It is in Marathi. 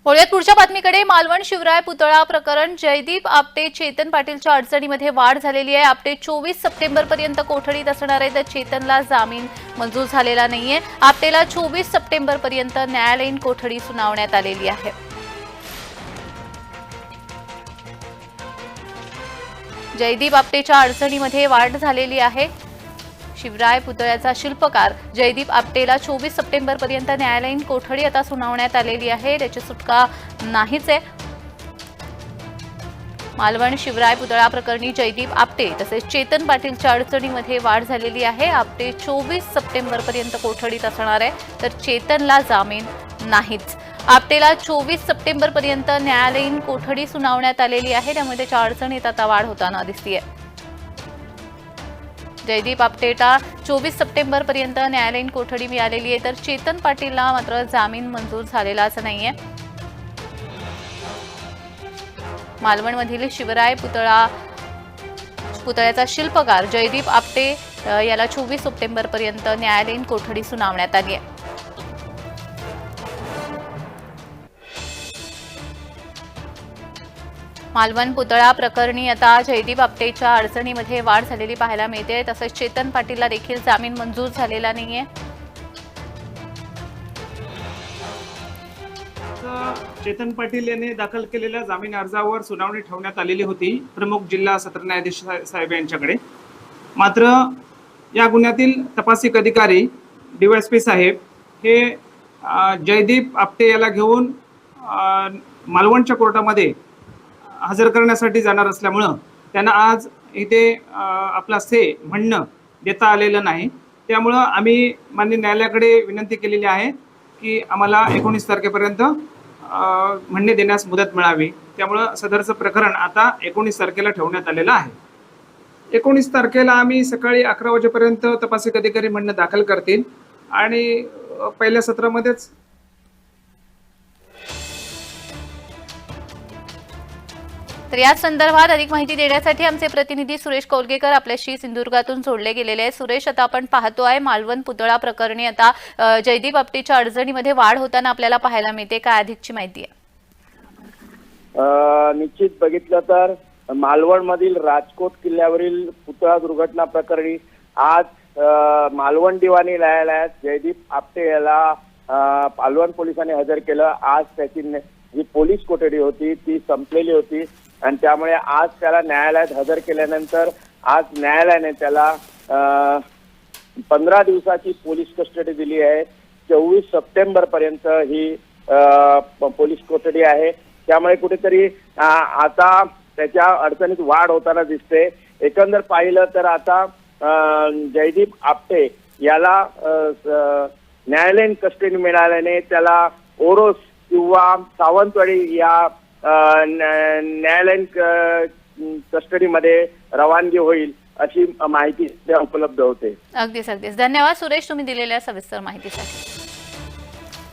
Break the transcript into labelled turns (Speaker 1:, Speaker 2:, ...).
Speaker 1: वळूयात पुढच्या बातमीकडे। मालवण शिवराय पुतळा प्रकरण जयदीप आपटे चेतन पाटीलच्या अडचणीमध्ये वाढ झालेली आहे। आपटे 24 सप्टेंबर पर्यंत कोठडीत असणार आहे, तर चेतनला जामीन मंजूर झालेला नाहीये। आपटेला 24 सप्टेंबर पर्यंत न्यायालयीन कोठडी सुनावण्यात आलेली आहे। जयदीप आपटेच्या अडचणीमध्ये वाढ झालेली आहे। शिवराय पुतळ्याचा शिल्पकार जयदीप आपटेला 24 सप्टेंबर पर्यंत न्यायालयीन कोठडी आता सुनावण्यात आलेली आहे, त्याची सुटका नाहीच आहे। मालवण शिवराय पुतळा प्रकरणी जयदीप आपटे तसेच चेतन पाटीलच्या अडचणीमध्ये वाढ झालेली आहे। आपटे 24 सप्टेंबर पर्यंत कोठडीत असणार आहे, तर चेतनला जामीन नाहीच। आपटेला 24 सप्टेंबर पर्यंत न्यायालयीन कोठडी सुनावण्यात आलेली आहे, त्यामुळे त्याच्या अडचणीत आता वाढ होताना दिसतेय। जयदीप आपटेला 24 सप्टेंबर पर्यंत न्यायालयीन कोठडी मिळालेली आहे, तर चेतन पाटीलला मात्र जामीन मंजूर झालेलाच नाहीये। मालवणमधील शिवराय पुतळ्याचा शिल्पकार जयदीप आपटे याला 24 सप्टेंबर पर्यंत न्यायालयीन कोठडी सुनावण्यात आली आहे। मालवण पुतळा प्रकरणी आता जयदीप आपटेच्या अडचणीमध्ये वाढ झालेली पाहायला मिळते, तसेच चेतन पाटीलला देखील जामीन मंजूर झालेला नाहीये।
Speaker 2: चेतन पाटील यांनी दाखल केलेल्या जामीन अर्जावर सुनावणी ठेवण्यात आलेली होती प्रमुख जिल्हा सत्र न्यायाधीश साहेब यांच्याकडे। मात्र या गुन्ह्यातील तपासिक अधिकारी डीवायएसपी साहेब हे जयदीप आपटे याला घेऊन मालवणच्या कोर्टामध्ये हजर करण्यासाठी जाणार असल्यामुळं त्यांना आज इथे आपला म्हणणं देता आलेलं नाही। त्यामुळं आम्ही माननीय न्यायालयाकडे विनंती केलेली आहे की आम्हाला 19 तारखेपर्यंत म्हणणे देण्यास मुदत मिळावी। त्यामुळं सदरचं प्रकरण आता 19 तारखेला ठेवण्यात आलेलं आहे। 19 तारखेला आम्ही सकाळी 11 वाजेपर्यंत तपासिक अधिकारी म्हणणं दाखल करतील आणि पहिल्या सत्रामध्येच
Speaker 1: तर या संदर्भात अधिक माहिती देण्यासाठी आमचे प्रतिनिधी सुरेश कौलगेकर आपल्याशी सिंधुदुर्गातून जोडले गेलेले आहेत। सुरेश, आता आपण पाहतो आहे मालवण पुतळा प्रकरणी आता जयदीप आपटेच्या अडचणीमध्ये वाढ होताना आपल्याला पाहायला मिळते, काय अधिकची माहिती आहे?
Speaker 3: निश्चित बघितलं तर मालवण मधील राजकोट किल्ल्यावरील पुतळा दुर्घटना प्रकरणी आज मालवण दिवाणी न्यायालयात जयदीप आपटे याला मालवण पोलिसांनी हजर केलं। आज त्याची जी पोलीस कोठडी होती ती संपलेली होती आणि त्यामुळे आज त्याला न्यायालयात हजर केल्यानंतर आज न्यायालयाने त्याला 15 दिवसाची पोलीस कस्टडी दिली आहे। 24 सप्टेंबर पर्यंत ही पोलीस कोठडी आहे। त्यामुळे कुठेतरी आता त्याच्या अडचणीत वाढ होताना दिसते। एकंदर पाहिलं तर आता जयदीप आपटे याला न्यायालयीन कस्टडी मिळाल्याने त्याला ओरोस किंवा सावंतवाडी या न्यायालयीन कस्टडीमध्ये रवानगी होईल अशी माहिती उपलब्ध होते।
Speaker 1: अगदीच धन्यवाद सुरेश, तुम्ही दिलेल्या सविस्तर माहितीसाठी।